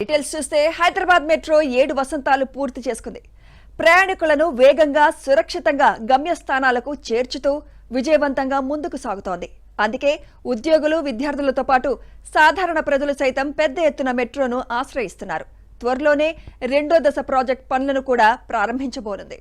Details చూస్తే Hyderabad metro 7 వసంతాలు పూర్తి చేసుకుంది. ప్రయాణికులను వేగంగా సురక్షితంగా గమ్యస్థానాలకు చేర్చుతూ విజయవంతంగా ముందుకు సాగుతోంది. అందుకే ఉద్యోగులు విద్యార్థులతో పాటు సాధారణ ప్రజలు సైతం పెద్ద ఎత్తున మెట్రోను ఆశ్రయిస్తున్నారు. త్వరలోనే రెండో దశ ప్రాజెక్ట్ పనులను కూడా ప్రారంభించబోనుంది.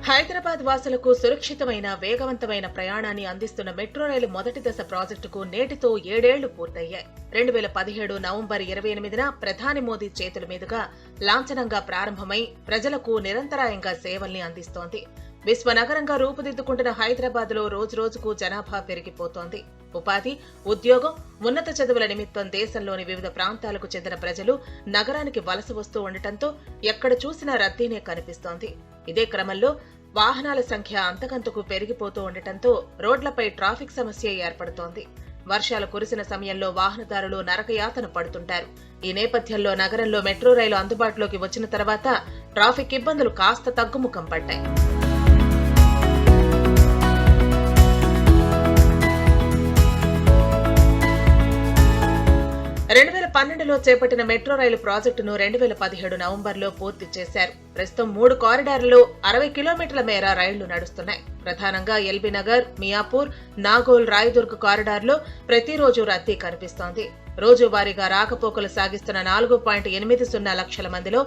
హైదరాబాద్ వాసులకు సురక్షితమైన వేగవంతమైన ప్రయాణాన్ని అందిస్తున్న మెట్రో రైలు మొదటి దశ ప్రాజెక్టుకు నేటితో 7 ఏళ్లు పూర్తయ్యాయి. 2017 నవంబర్ 28న ప్రధాని మోదీ చేతుల మీదుగా లాంఛనంగా ప్రారంభమై ప్రజలకు నిరంతరాయంగా సేవల్ని అందిస్తోంది. విశ్వనగరంగా రూపుదిద్దుకుంటున్న హైదరాబాద్ లో రోజురోజుకు జనాభా పెరిగిపోతోంది. ఉపాధి, ఉద్యోగం, ఉన్నత చదువుల నిమిత్తం దేశంలోని వివిధ ప్రాంతాలకు చెందిన ప్రజలు నగరానికి వలస వస్తూ ఉండటంతో ఎక్కడ చూసినా రద్దీనే కనిపిస్తోంది. ఇదే క్రమంలో వాహనాల సంఖ్య అంతకంతకు పెరిగిపోతూ ఉండటంతో రోడ్లపై ట్రాఫిక్ సమస్య ఏర్పడుతోంది. వర్షాలు కురిసిన సమయంలో వాహనదారులు నరకయాతన పడుతుంటారు. ఈ నేపథ్యంలో నగరంలో మెట్రో రైలు అందుబాటులోకి వచ్చిన తర్వాత ట్రాఫిక్ ఇబ్బందులు కాస్త తగ్గుముఖం పట్టాయి. 2012లో చేపట్టిన మెట్రో రైలు ప్రాజెక్టును 2017 నవంబర్లో పూర్తి చేశారు. ప్రస్తుతం 3 కారిడార్లలో 60 కిలోమీటర్ల మేర రైళ్లు నడుస్తున్నాయి. ప్రధానంగా ఎల్బీ నగర్, మియాపూర్, నాగోల్, రాయదుర్గ్ కారిడార్లో ప్రతిరోజు రద్దీ కనిపిస్తోంది. రోజువారీగా రాకపోకలు సాగిస్తున్న 4.80 లక్షల మందిలో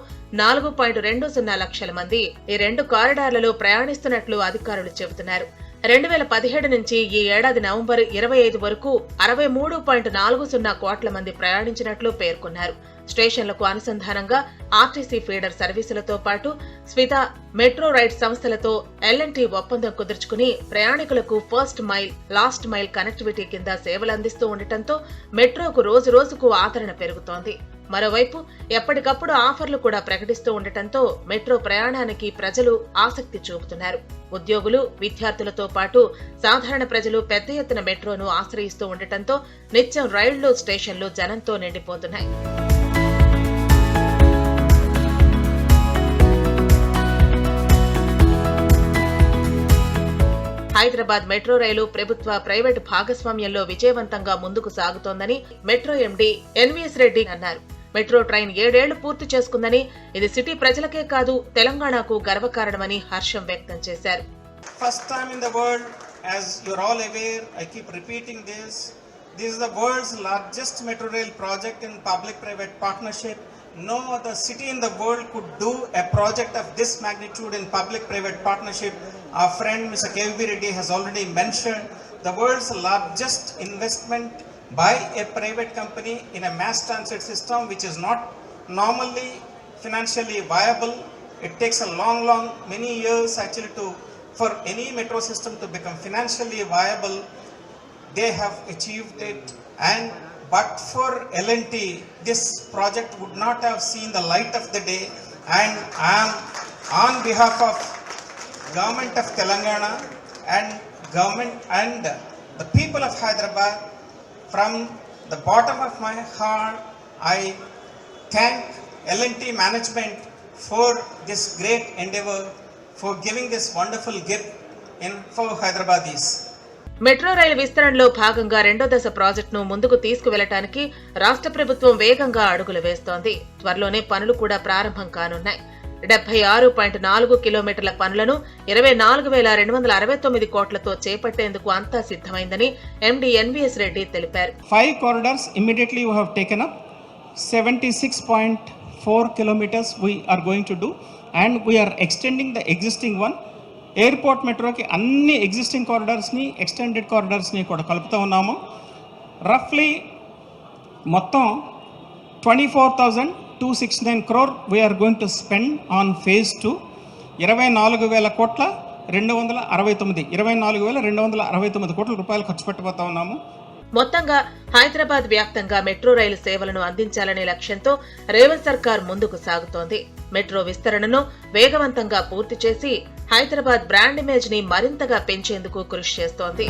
4.20 లక్షల మంది ఈ 2 కారిడార్లలో ప్రయాణిస్తున్నట్లు అధికారులు చెబుతున్నారు. 2017 నుంచి ఈ ఏడాది నవంబర్ 25 వరకు 63.40 కోట్ల మంది ప్రయాణించినట్లు పేర్కొన్నారు. స్టేషన్లకు అనుసంధానంగా ఆర్టీసీ ఫీడర్ సర్వీసులతో పాటు స్విత, మెట్రో రైడ్ సంస్థలతో L&T ఒప్పందం కుదుర్చుకుని ప్రయాణికులకు first mile, last mile connectivity కింద సేవలందిస్తూ ఉండటంతో మెట్రోకు రోజురోజుకు ఆదరణ పెరుగుతోంది. మరోవైపు ఎప్పటికప్పుడు ఆఫర్లు కూడా ప్రకటిస్తూ ఉండటంతో మెట్రో ప్రయాణానికి ప్రజలు ఆసక్తి చూపుతున్నారు. ఉద్యోగులు, విద్యార్థులతో పాటు సాధారణ ప్రజలు పెద్ద ఎత్తున మెట్రోను ఆశ్రయిస్తూ ఉండటంతో నిత్యం రైళ్లు, స్టేషన్లు జనంతో నిండిపోతున్నాయి. హైదరాబాద్ మెట్రో రైలు ప్రభుత్వ, ప్రైవేటు భాగస్వామ్యంలో విజయవంతంగా ముందుకు సాగుతోందని మెట్రో ఎండీ ఎన్వీఎస్ రెడ్డి అన్నారు. మెట్రో ట్రైన్ 7 ఏళ్లు పూర్తి చేసుకుందని, ఇది సిటీ ప్రజలకే కాదు తెలంగాణకు గర్వకారణమని హర్షం వ్యక్తం చేశారు. First time in the world, as you're all aware, I keep repeating this is the world's largest metro rail project in public-private partnership. No other city in the world could do a project of this magnitude in public-private partnership. Our friend Mr. KV Reddy has already mentioned the world's largest investment by a private company in a mass transit system which is not normally financially viable. It takes a long many years actually for any metro system to become financially viable. They have achieved it, and but for L&T this project would not have seen the light of the day. And I am on behalf of government of Telangana and government and the people of Hyderabad, from the bottom of my heart I thank L&T management for this great endeavor, for giving this wonderful gift for Hyderabadis. Metro rail విస్తరణలో భాగంగా రెండో దశ ప్రాజెక్టును ముందుకు తీసుకువెళ్లడానికి రాష్ట్ర ప్రభుత్వం వేగంగా అడుగులు వేస్తోంది. త్వరలోనే పనులు కూడా ప్రారంభం కానున్నాయి. 76.4 కిలోమీటర్ల పనులను 24,269 కోట్లతో చేపట్టేందుకు అంతా సిద్ధమైందని ఎండీ ఎన్వీఎస్ రెడ్డి తెలిపారు. 5 corridors immediately we have taken up. 76.4 kilometers we are going to do, and we are extending the existing one. Airport మెట్రోకి అన్ని ఎగ్జిస్టింగ్ కారిడార్స్ని, ఎక్స్టెండెడ్ కారిడార్స్ని కూడా కలుపుతూ ఉన్నాము. రఫ్లీ మొత్తం 24,269 crore we are going to spend on phase 2. 24,269 కోట్ల రూపాయలు ఖర్చు పెట్టబోతా ఉన్నాము. మొత్తంగా హైదరాబాద్ వ్యాప్తంగా మెట్రో రైలు సేవలను అందించాలనే లక్ష్యంతో రేవంత్ సర్కార్ ముందుకు సాగుతోంది. మెట్రో విస్తరణను వేగవంతంగా పూర్తి చేసి హైదరాబాద్ బ్రాండ్ ఇమేజ్ ని మరింతగా పెంచేందుకు కృషి చేస్తోంది.